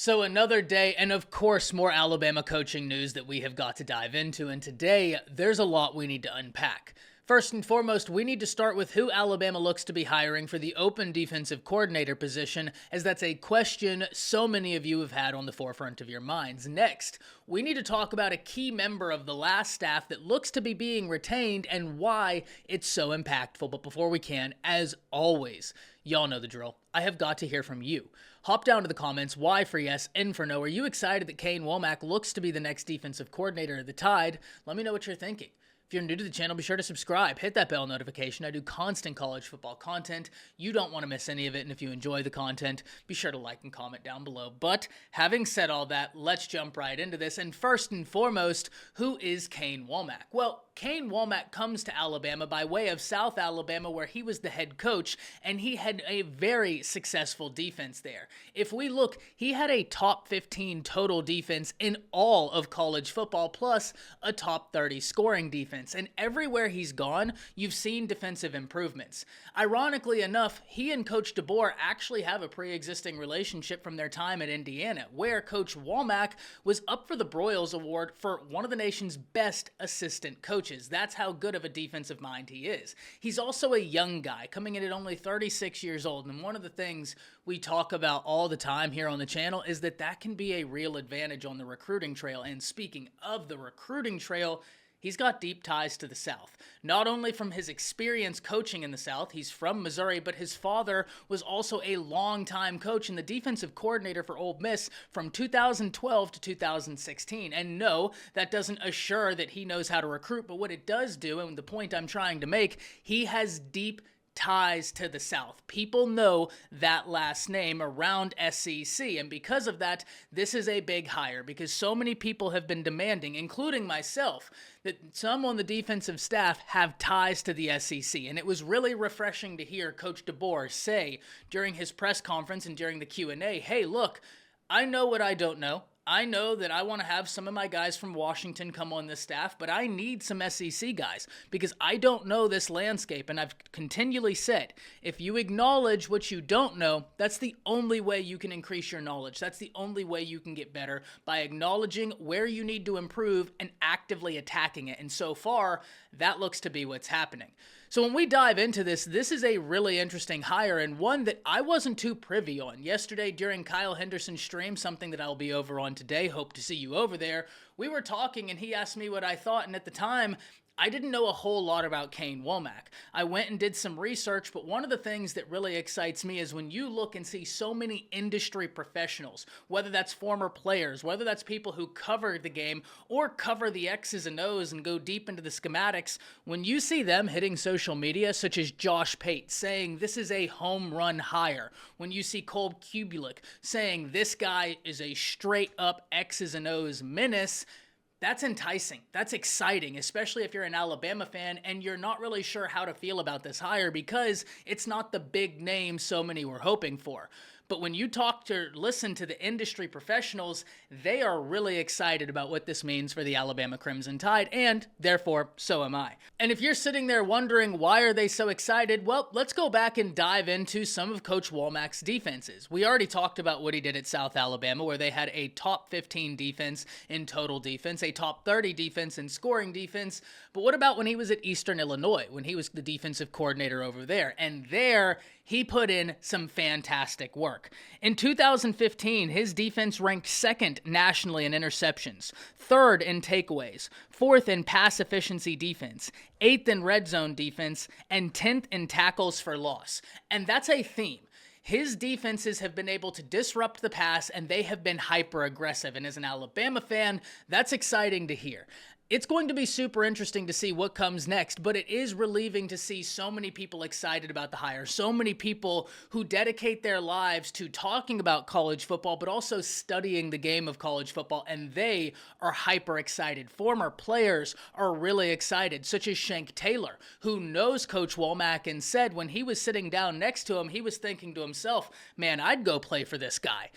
So another day, and of course, more Alabama coaching news that we have got to dive into. And today, there's a lot we need to unpack. First and foremost, we need to start with who Alabama looks to be hiring for the open defensive coordinator position, as that's a question so many of you have had on the forefront of your minds. Next, we need to talk about a key member of the last staff that looks to be being retained and why it's so impactful. But before we can, as always, y'all know the drill. I have got to hear from you. Hop down to the comments, Y for yes, N for no. Are you excited that Kane Wommack looks to be the next defensive coordinator of the Tide? Let me know what you're thinking. If you're new to the channel, be sure to subscribe. Hit that bell notification. I do constant college football content. You don't want to miss any of it, and if you enjoy the content, be sure to like and comment down below. But having said all that, let's jump right into this. And first and foremost, who is Kane Wommack? Well, Kane Wommack comes to Alabama by way of South Alabama, where he was the head coach, and he had a very successful defense there. If we look, he had a top 15 total defense in all of college football, plus a top 30 scoring defense. And everywhere he's gone, you've seen defensive improvements. Ironically enough, he and Coach DeBoer actually have a pre-existing relationship from their time at Indiana, where Coach Wommack was up for the Broyles Award for one of the nation's best assistant coaches. That's how good of a defensive mind he is. He's also a young guy, coming in at only 36 years old, and one of the things we talk about all the time here on the channel is that can be a real advantage on the recruiting trail. And speaking of the recruiting trail, he's got deep ties to the South. Not only from his experience coaching in the South, he's from Missouri, but his father was also a longtime coach and the defensive coordinator for Ole Miss from 2012 to 2016. And no, that doesn't assure that he knows how to recruit, but what it does do, and the point I'm trying to make, he has deep ties to the South. People know that last name around SEC, and because of that, this is a big hire because so many people have been demanding, including myself, that some on the defensive staff have ties to the SEC, and it was really refreshing to hear Coach DeBoer say during his press conference and during the Q&A, hey, look, I know what I don't know. I know that I want to have some of my guys from Washington come on this staff, but I need some SEC guys because I don't know this landscape. And I've continually said, if you acknowledge what you don't know, that's the only way you can increase your knowledge. That's the only way you can get better, by acknowledging where you need to improve and actively attacking it. And so far, that looks to be what's happening. So when we dive into this is a really interesting hire and one that I wasn't too privy on. Yesterday during Kyle Henderson's stream, something that I'll be over on today, hope to see you over there, we were talking and he asked me what I thought, and at the time, I didn't know a whole lot about Kane Wommack. I went and did some research, but one of the things that really excites me is when you look and see so many industry professionals, whether that's former players, whether that's people who cover the game or cover the X's and O's and go deep into the schematics, when you see them hitting social media, such as Josh Pate saying this is a home run hire, when you see Cole Kubelik saying this guy is a straight up X's and O's menace, that's enticing. That's exciting, especially if you're an Alabama fan and you're not really sure how to feel about this hire because it's not the big name so many were hoping for. But when you listen to the industry professionals, they are really excited about what this means for the Alabama Crimson Tide, and therefore, so am I. And if you're sitting there wondering why are they so excited, well, let's go back and dive into some of Coach Womack's defenses. We already talked about what he did at South Alabama, where they had a top 15 defense in total defense, a top 30 defense in scoring defense, but what about when he was at Eastern Illinois, when he was the defensive coordinator over there? And there, he put in some fantastic work. In 2015, his defense ranked second nationally in interceptions, third in takeaways, fourth in pass efficiency defense, eighth in red zone defense, and 10th in tackles for loss. And that's a theme. His defenses have been able to disrupt the pass, and they have been hyper aggressive. And as an Alabama fan, that's exciting to hear. It's going to be super interesting to see what comes next, but it is relieving to see so many people excited about the hire, so many people who dedicate their lives to talking about college football, but also studying the game of college football, and they are hyper excited. Former players are really excited, such as Shank Taylor, who knows Coach Wommack and said when he was sitting down next to him, he was thinking to himself, man, I'd go play for this guy.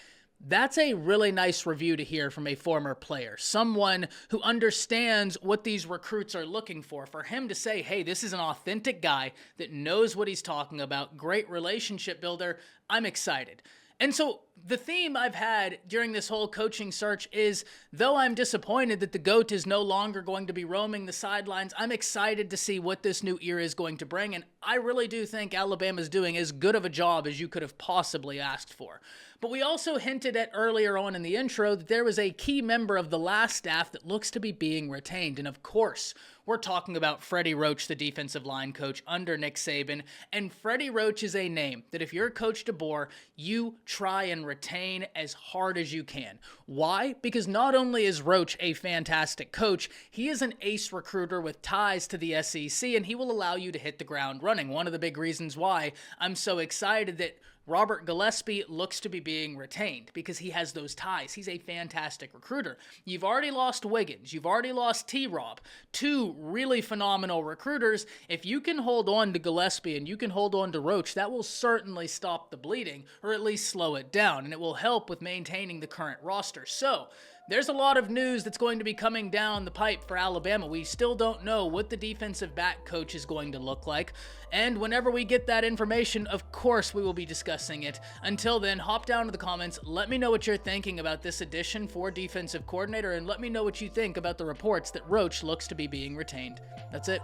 That's a really nice review to hear from a former player, someone who understands what these recruits are looking for him to say, hey, this is an authentic guy that knows what he's talking about, great relationship builder. I'm excited. And so the theme I've had during this whole coaching search is, though I'm disappointed that the GOAT is no longer going to be roaming the sidelines, I'm excited to see what this new era is going to bring, and I really do think Alabama's doing as good of a job as you could have possibly asked for. But we also hinted at earlier on in the intro that there was a key member of the last staff that looks to be being retained, and of course, we're talking about Freddie Roach, the defensive line coach under Nick Saban, and Freddie Roach is a name that if you're Coach DeBoer, you try and retain as hard as you can. Why? Because not only is Roach a fantastic coach, he is an ace recruiter with ties to the SEC, and he will allow you to hit the ground running. One of the big reasons why I'm so excited that Robert Gillespie looks to be being retained because he has those ties. He's a fantastic recruiter. You've already lost Wiggins. You've already lost T-Rob. Two really phenomenal recruiters. If you can hold on to Gillespie and you can hold on to Roach, that will certainly stop the bleeding or at least slow it down, and it will help with maintaining the current roster. So, there's a lot of news that's going to be coming down the pipe for Alabama. We still don't know what the defensive back coach is going to look like. And whenever we get that information, of course we will be discussing it. Until then, hop down to the comments. Let me know what you're thinking about this addition for defensive coordinator, and let me know what you think about the reports that Roach looks to be being retained. That's it.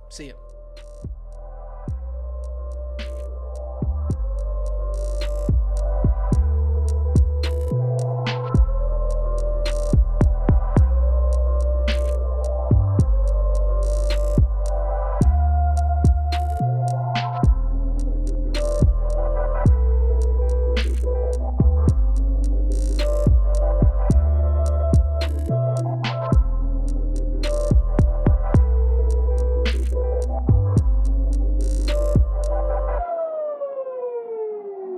See you.